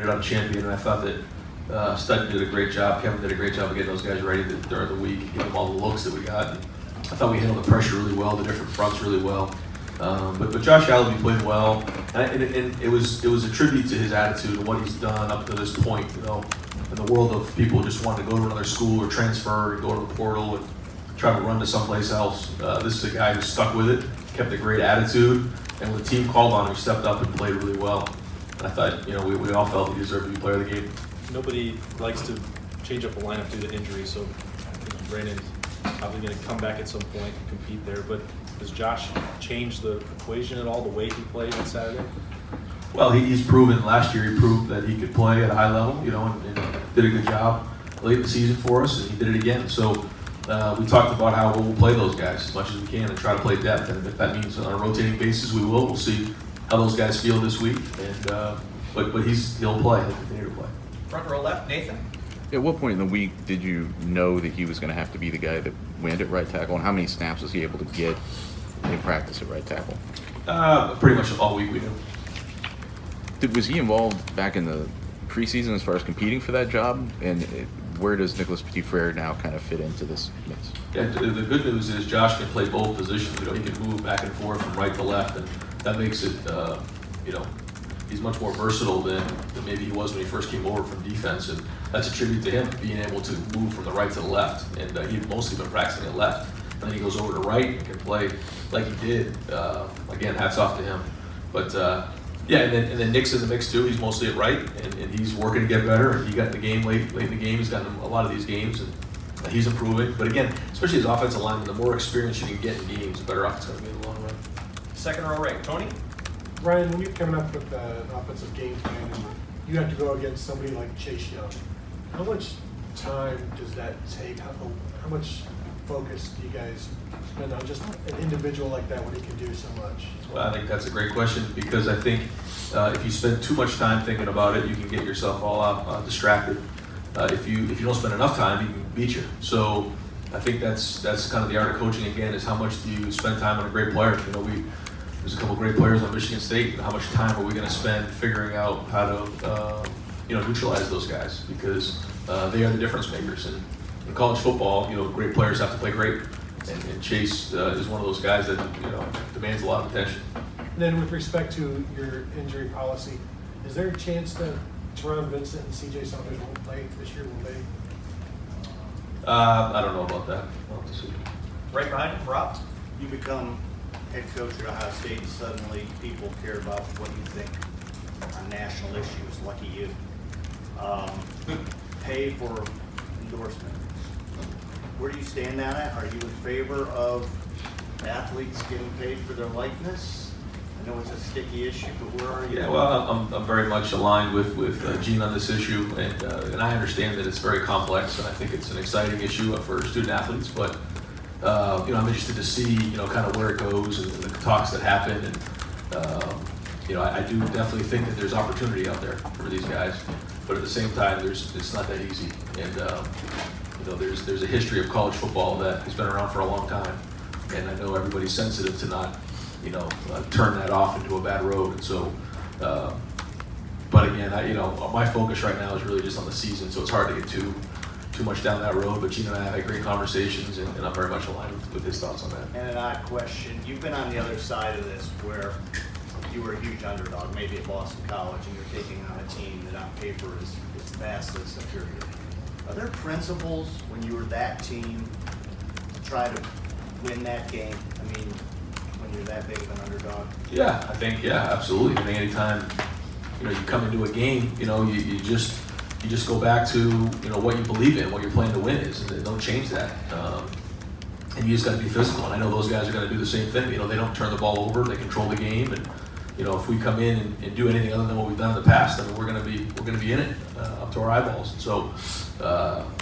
up champion, and I thought that Stud did a great job. Kevin did a great job of getting those guys ready during the week, give them all the looks that we got. And I thought we handled the pressure really well, the different fronts really well. But Josh Allaby played well, and it was a tribute to his attitude and what he's done up to this point. You know, in the world of people just wanting to go to another school or transfer and go to the portal and try to run to someplace else. This is a guy who stuck with it, kept a great attitude, and when the team called on him, he stepped up and played really well. And I thought, you know, we all felt he deserved to be player of the game. Nobody likes to change up a lineup due to injury, so Brandon's probably going to come back at some point and compete there. But does Josh change the equation at all, the way he played on Saturday? Well, he's proven, last year he proved that he could play at a high level, you know, and did a good job late in the season for us, and he did it again. So we talked about how we'll play those guys as much as we can and try to play depth, and if that means on a rotating basis, we will. We'll see how those guys feel this week, and but he'll play, he'll continue to play. Front row left, Nathan. At what point in the week did you know that he was going to have to be the guy that went at right tackle, and how many snaps was he able to get in practice at right tackle? Pretty much all week we knew. Was he involved back in the preseason as far as competing for that job? And where does Nicholas Petit-Frere now kind of fit into this mix? Yeah, the good news is Josh can play both positions. You know, he can move back and forth from right to left, and that makes it, you know, he's much more versatile than maybe he was when he first came over from defense, and that's a tribute to him, being able to move from the right to the left. And he'd mostly been practicing at left, and then he goes over to right and can play like he did. Again, hats off to him. But yeah, and then Nick's in the mix too. He's mostly at right, and he's working to get better. And he got in the game late in the game. He's gotten a lot of these games, and he's improving. But again, especially his offensive lineman, the more experience you can get in games, the better off it's going to be in the long run. Second row right, Tony. Ryan, when you're coming up with an offensive game plan and you have to go against somebody like Chase Young, how much time does that take? How much focus do you guys spend on just an individual like that when he can do so much? Well, I think that's a great question, because I think if you spend too much time thinking about it, you can get yourself all out distracted. If you don't spend enough time, he can beat you. So I think that's kind of the art of coaching again, is how much do you spend time on a great player. You know, there's a couple of great players on Michigan State. How much time are we going to spend figuring out how to you know, neutralize those guys, because they are the difference makers. And in college football, you know, great players have to play great. And Chase is one of those guys that, you know, demands a lot of attention. And then with respect to your injury policy, is there a chance that Teron Vincent and CJ Saunders won't play this year, will they? I don't know about that. I'll have to see. Right behind him, Rob. You become head coach at Ohio State, and suddenly people care about what you think on national issues. Lucky you. Pay for endorsement. Where do you stand on it? Are you in favor of athletes getting paid for their likeness? I know it's a sticky issue, but where are you? Yeah, well, I'm very much aligned with Gene on this issue, and I understand that it's very complex, and I think it's an exciting issue for student athletes. But you know, I'm interested to see, you know, kind of where it goes and the talks that happen, and you know, I do definitely think that there's opportunity out there for these guys, but at the same time, it's not that easy. And you know, there's a history of college football that has been around for a long time, and I know everybody's sensitive to not, you know, turn that off into a bad road. And so, but again, you know, my focus right now is really just on the season, so it's hard to get too much down that road. But Gene and I have had great conversations, and I'm very much aligned with his thoughts on that. And an odd question. You've been on the other side of this, where you were a huge underdog, maybe at Boston College, and you're taking on a team that on paper is vastly superior. Are there principles when you were that team to try to win that game? I mean, when you're that big of an underdog? Yeah, I think, yeah, absolutely. I think anytime, you know, you come into a game, you know, you just go back to, you know, what you believe in, what your plan to win is, and don't change that. And you just got to be physical. And I know those guys are going to do the same thing. You know, they don't turn the ball over, they control the game, and you know, if we come in and do anything other than what we've done in the past, I mean, we're going to be in it up to our eyeballs. And so,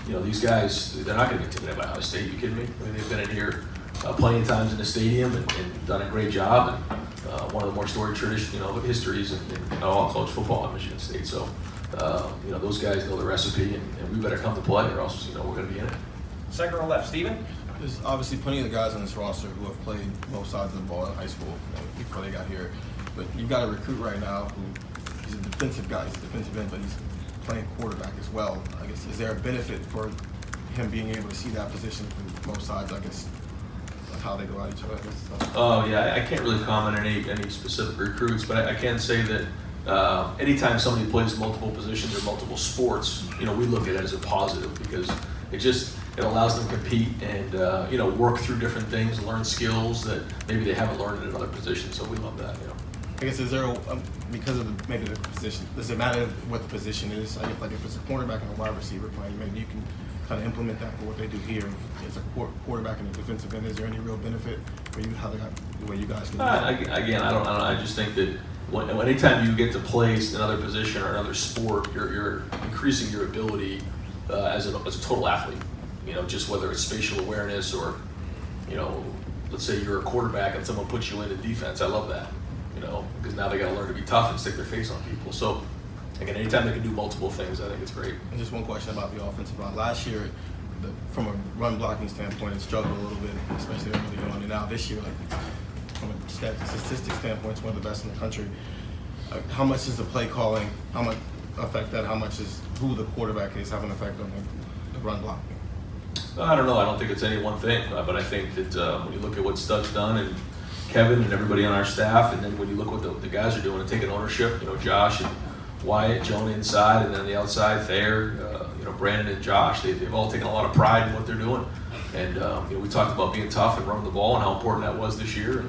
you know, these guys, they're not going to get intimidated by Ohio State. Are you kidding me? I mean, they've been in here plenty of times in the stadium and done a great job. And one of the more storied histories in all college football at Michigan State. So, you know, those guys know the recipe, and we better come to play, or else, you know, we're going to be in it. Second row left, Steven. There's obviously plenty of the guys on this roster who have played both sides of the ball in high school, before they got here. But you've got a recruit right now who he's a defensive guy, he's a defensive end, but he's playing quarterback as well. I guess, is there a benefit for him being able to see that position from both sides, I guess, of how they go at each other? I guess. Oh, yeah, I can't really comment on any specific recruits, but I can say that anytime somebody plays multiple positions or multiple sports, we look at it as a positive because it allows them to compete and work through different things, learn skills that maybe they haven't learned in another position. So we love that. I guess, is there because of maybe the position? Does it matter what the position is? I guess, like if it's a cornerback and a wide receiver playing, maybe you can kind of implement that for what they do here. It's a quarterback and a defensive end. Is there any real benefit for you the way you guys do it? Again, I don't. I just think that anytime you get to play another position or another sport, you're increasing your ability as a total athlete. Just whether it's spatial awareness or, let's say you're a quarterback and someone puts you into defense. I love that, because now they got to learn to be tough and stick their face on people. So, again, anytime they can do multiple things, I think it's great. And just one question about the offensive line. Last year, from a run blocking standpoint, it struggled a little bit, especially early on. And now this year, from a statistics standpoint, it's one of the best in the country. How much is the play calling? How much affect that? How much is who the quarterback is having an effect on the run blocking? I don't know. I don't think it's any one thing, but I think that when you look at what Stud's done and Kevin and everybody on our staff, and then when you look what the guys are doing and taking ownership, Josh and Wyatt, Jonah inside, and then the outside there, Brandon and Josh, they've all taken a lot of pride in what they're doing. And we talked about being tough and running the ball and how important that was this year,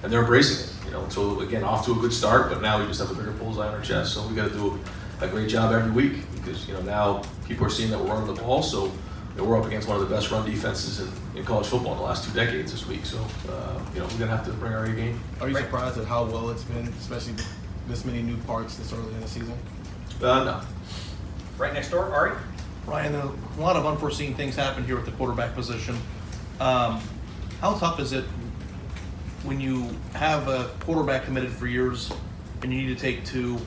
and they're embracing it. So again, off to a good start, but now we just have a bigger bullseye on our chest. So we got to do a great job every week because now people are seeing that we're running the ball. So we're up against one of the best run defenses in college football in the last 2 decades this week. So we're gonna have to bring our A game. Are you surprised at how well it's been, especially this many new parts this early in the season? No. Right next door, Ari. Ryan, a lot of unforeseen things happen here at the quarterback position. How tough is it when you have a quarterback committed for years and you need to take 2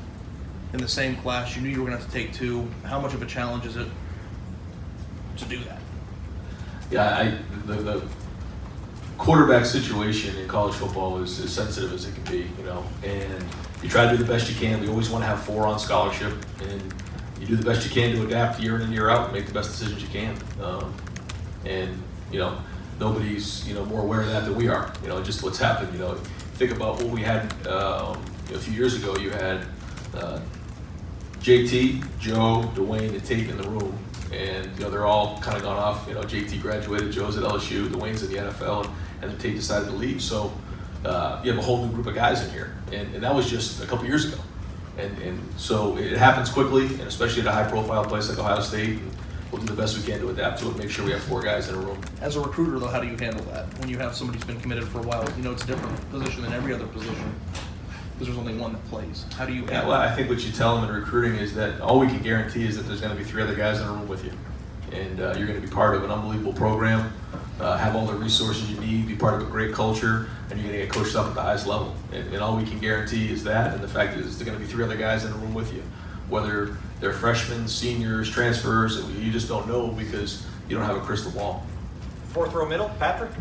in the same class? You knew you were going to have to take 2. How much of a challenge is it to do that? Yeah, the quarterback situation in college football is as sensitive as it can be, and you try to do the best you can. We always want to have 4 on scholarship, and you do the best you can to adapt year in and year out and make the best decisions you can. Nobody's more aware of that than we are. Just what's happened. Think about what we had a few years ago. You had JT, Joe, Dwayne, and Tate in the room, and they're all kind of gone off. JT graduated, Joe's at LSU, Dwayne's in the NFL, and then Tate decided to leave. So you have a whole new group of guys in here, and that was just a couple years ago. And so it happens quickly, and especially at a high-profile place like Ohio State. And we'll do the best we can to adapt to it, make sure we have 4 guys in a room. As a recruiter, though, how do you handle that? When you have somebody who's been committed for a while, it's a different position than every other position because there's only one that plays. How do you handle Well, I think what you tell them in recruiting is that all we can guarantee is that there's going to be 3 other guys in a room with you. And you're going to be part of an unbelievable program, have all the resources you need, be part of a great culture, and you're going to get coached up at the highest level. And all we can guarantee is that, and the fact is there's going to be 3 other guys in a room with you. Whether they're freshmen, seniors, transfers, you just don't know because you don't have a crystal ball. 4th row middle, Patrick.